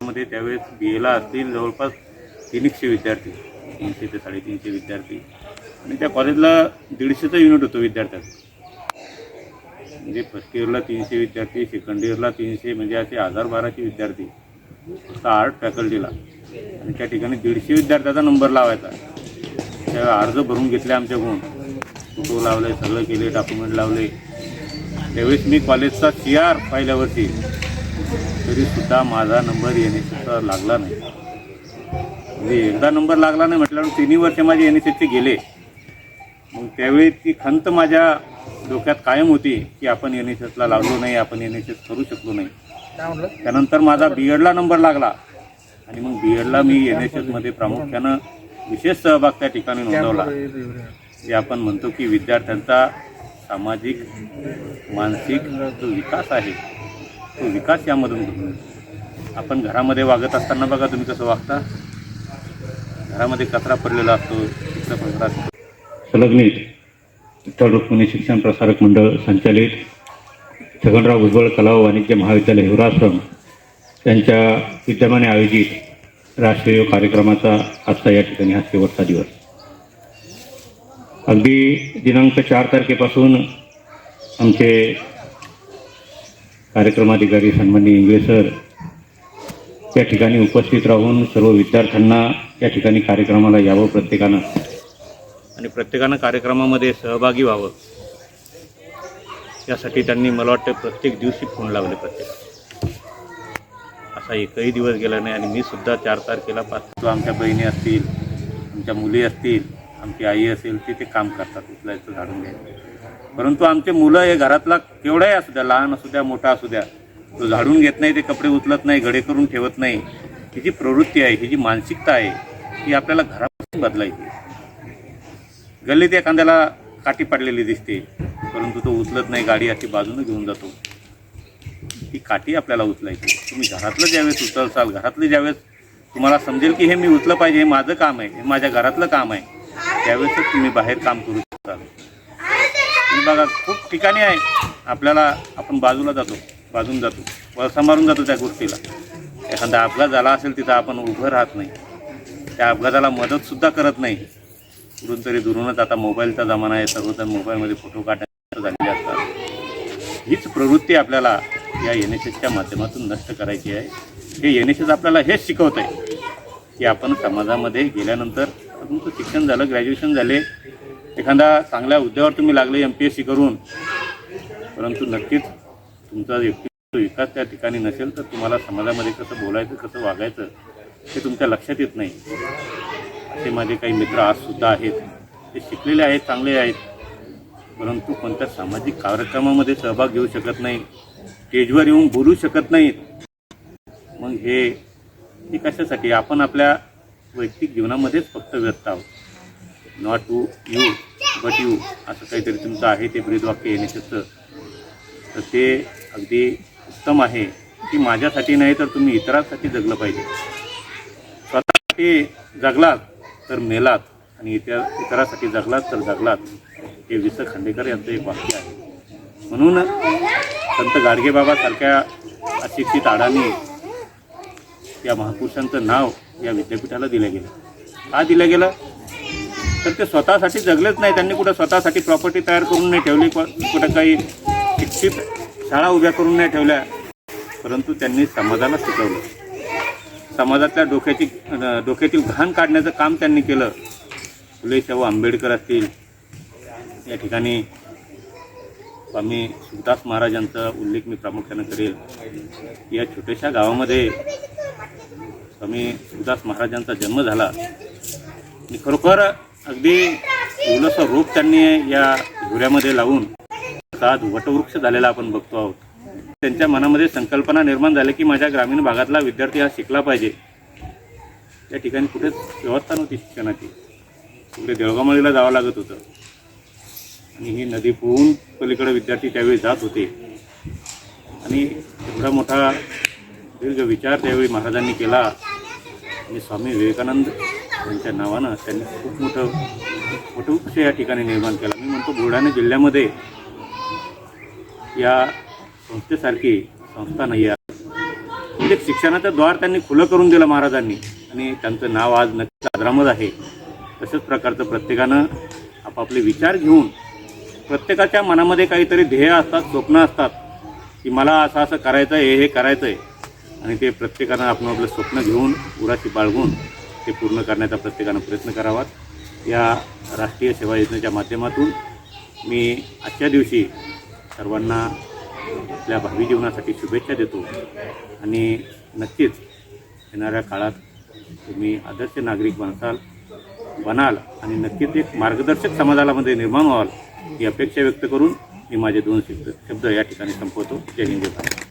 कॉलेजमध्ये त्यावेळेस BAला असतील जवळपास 300 विद्यार्थी, 300 ते 350 विद्यार्थी, आणि त्या कॉलेजला 150चं युनिट होतं विद्यार्थ्यांचं. म्हणजे फर्स्ट इयरला 300 विद्यार्थी, सेकंड इयरला 300, म्हणजे असे 1012चे विद्यार्थी फक्त आर्ट फॅकल्टीला. आणि त्या ठिकाणी 150 विद्यार्थ्याचा नंबर लावायचा. त्या अर्ज भरून घेतले आमच्याकडून, फोटो लावले, सगळं केले, डॉक्युमेंट लावले. त्यावेळेस मी कॉलेजचा CR पहिल्यावरती, तरीसुद्धा माझा नंबर NSSचा लागला नाही. म्हणजे एकदा नंबर लागला नाही म्हटल्यावर 3 वर्ष माझे NSSचे गेले. मग त्यावेळी ती खंत माझ्या डोक्यात कायम होती की आपण NSSला लागलो नाही, आपण NSS करू शकलो नाही. त्यानंतर माझा B.Edला नंबर लागला आणि मग B.Edला मी NSSमध्ये प्रामुख्यानं विशेष सहभाग त्या ठिकाणी नोंदवला. जे आपण म्हणतो की विद्यार्थ्यांचा सामाजिक मानसिक जो विकास आहे तो विकास यामधून घडतो. आपण घरामध्ये वागत असताना बघा तुम्ही कसं वागता. घरामध्ये कचरा पडलेला असतो, तिथं कचरा असतो. संलग्नित विठ्ठल रुक्मिणी शिक्षण प्रसारक मंडळ संचालित छगनराव भुजबळ कला व वाणिज्य महाविद्यालय हिवराश्रम यांच्या विद्यमाने आयोजित राष्ट्रीय योग कार्यक्रमाचा आजचा या ठिकाणी हा शेवटचा दिवस. अगदी दिनांक 4 तारखेपासून आमचे कार्यक्रमाधिकारी सन्माननीय इंगळे सर त्या ठिकाणी उपस्थित राहून सर्व विद्यार्थ्यांना या ठिकाणी कार्यक्रमाला यावं प्रत्येकानं, आणि प्रत्येकानं कार्यक्रमामध्ये सहभागी व्हावं यासाठी त्यांनी मला वाटतं प्रत्येक दिवशी फोन लावले. प्रत्येक असा एकही दिवस गेला नाही. आणि मी सुद्धा 4 तारखेला 5 आमच्या बहिणी असतील, आमच्या मुली असतील, आमची आई असेल, ते काम करतात उचलायचं, झाडून घ्यायचं. परंतु आमचे मुलं हे घरातला केवढाही असू द्या, लहान असू द्या, मोठा असू द्या, तो झाडून घेत नाही, ते कपडे उचलत नाही, घडे करून ठेवत नाही. ही जी प्रवृत्ती आहे, ही जी मानसिकता आहे, ही आपल्याला घरापासून बदलायची. गल्लीत एखाद्याला काठी पडलेली दिसते, परंतु तो उचलत नाही, गाडी अशी बाजूने घेऊन जातो. ती काठी आपल्याला उचलायची. तुम्ही घरातलं ज्यावेळेस उचलसाल, घरातलं ज्यावेळेस तुम्हाला समजेल की हे मी उचलं पाहिजे, हे माझं काम आहे, हे माझ्या घरातलं काम आहे, त्यावेळेसच तुम्ही बाहेर काम करू शकता. तुम्ही बघा खूप ठिकाणी आहे आपल्याला, आपण बाजूला जातो, बाजून जातो, वळसा मारून जातो त्या गोष्टीला. एखादा अपघात झाला असेल तिथं आपण उभं राहत नाही, त्या अपघाताला मदतसुद्धा करत नाही. कुठून तरी दुरूनच आता मोबाईलचा जमाना आहे, सर्वजण मोबाईलमध्ये फोटो काढायला झालेले असतात. हीच प्रवृत्ती आपल्याला या NSSच्या माध्यमातून नष्ट करायची आहे. हे NSS आपल्याला हेच शिकवत आहे की आपण समाजामध्ये गेल्यानंतर तुमचं शिक्षण झालं, ग्रॅज्युएशन झाले, एखादा चांगल्या हुद्द्यावर तुम्ही लागले MPSC करून, परंतु नक्कीच तुमचा व्यक्तित्व विकास त्या ठिकाणी नसेल तर तुम्हाला समाजामध्ये कसं बोलायचं, कसं वागायचं हे तुमच्या लक्षात येत नाही. असे माझे काही मित्र आजसुद्धा आहेत, ते शिकलेले आहेत, चांगले आहेत, परंतु कोणत्या सामाजिक कार्यक्रमामध्ये सहभाग घेऊ शकत नाही, स्टेजवर येऊन बोलू शकत नाहीत. मग हे कशासाठी? आपण आपल्या वैयक्तिक जीवनामध्येच फक्त व्यस्त आहोत. Not to you but you असं काहीतरी तुमचं आहे ते ब्रीदवाक्य NSSचं. तर ते अगदी उत्तम आहे की माझ्यासाठी नाही तर तुम्ही इतरांसाठी जगलं पाहिजे. स्वतःसाठी जगलात तर मेलात आणि इतरांसाठी जगलात तर जगलात, हे वि. स. खांडेकर यांचं एक वाक्य आहे. म्हणून संत गाडगेबाबासारख्या अशिक्षित अडाणी या महापुरुषांचं नाव या विद्यापीठाला दिलं गेलं. का दिलं गेलं? तर ते स्वतःसाठी जगलेच नाही. त्यांनी कुठं स्वतःसाठी प्रॉपर्टी तयार करून नाही ठेवली, कुठं काही शिक्षित शाळा उभ्या करून नाही ठेवल्या, परंतु त्यांनी समाजाला शिकवलं. समाजातल्या डोक्यातील घाण काढण्याचं काम त्यांनी केलं. फुले शाहू आंबेडकर असतील, या ठिकाणी स्वामी सुखदास महाराजांचा उल्लेख मी प्रामुख्याने करेल. या छोट्याशा गावामध्ये स्वामी सुखदास महाराजांचा जन्म झाला आणि खरोखर अगदी फुलंसं रोप त्यांनी या हिवऱ्यामध्ये लावून आज वटवृक्ष झालेला आपण बघतो आहोत. त्यांच्या मनामध्ये संकल्पना निर्माण झाली की माझ्या ग्रामीण भागातला विद्यार्थी हा शिकला पाहिजे. या ठिकाणी कुठेच व्यवस्था नव्हती शिक्षणाची. पुढे देवगावमाळीला जावं लागत होतं आणि ही नदी पोहून पलीकडे विद्यार्थी त्यावेळी जात होते. आणि एवढा मोठा दीर्घ विचार त्यावेळी महाराजांनी केला आणि स्वामी विवेकानंद यांच्या नावानं त्यांनी खूप मोठं वटवृक्ष या ठिकाणी निर्माण केला. मी म्हणतो बुलढाणा जिल्ह्यामध्ये या संस्थेसारखी संस्था नाही आहे. म्हणजे शिक्षणाचं द्वार त्यांनी खुलं करून दिलं महाराजांनी आणि त्यांचं नाव आज नक्कीच आदरामद आहे. तसंच प्रकारचं प्रत्येकानं आपापले विचार घेऊन प्रत्येकाच्या मनामध्ये काहीतरी ध्येय असतात, स्वप्न असतात की मला असं असं करायचं आहे, हे करायचं आहे आणि ते प्रत्येकानं आपलं स्वप्न घेऊन उराशी बाळगून ते पूर्ण करण्याचा प्रत्येकानं प्रयत्न करावा. या राष्ट्रीय सेवा योजनेच्या माध्यमातून मी आजच्या दिवशी सर्वांना आपल्या भावी जीवनासाठी शुभेच्छा देतो आणि नक्कीच येणाऱ्या काळात तुम्ही आदर्श नागरिक बनाल आणि नक्कीच एक मार्गदर्शक समाजामध्ये निर्माण व्हाल ही अपेक्षा व्यक्त करून मी माझे 2 शब्द या ठिकाणी संपवतो. जय हिंद, जय भारत.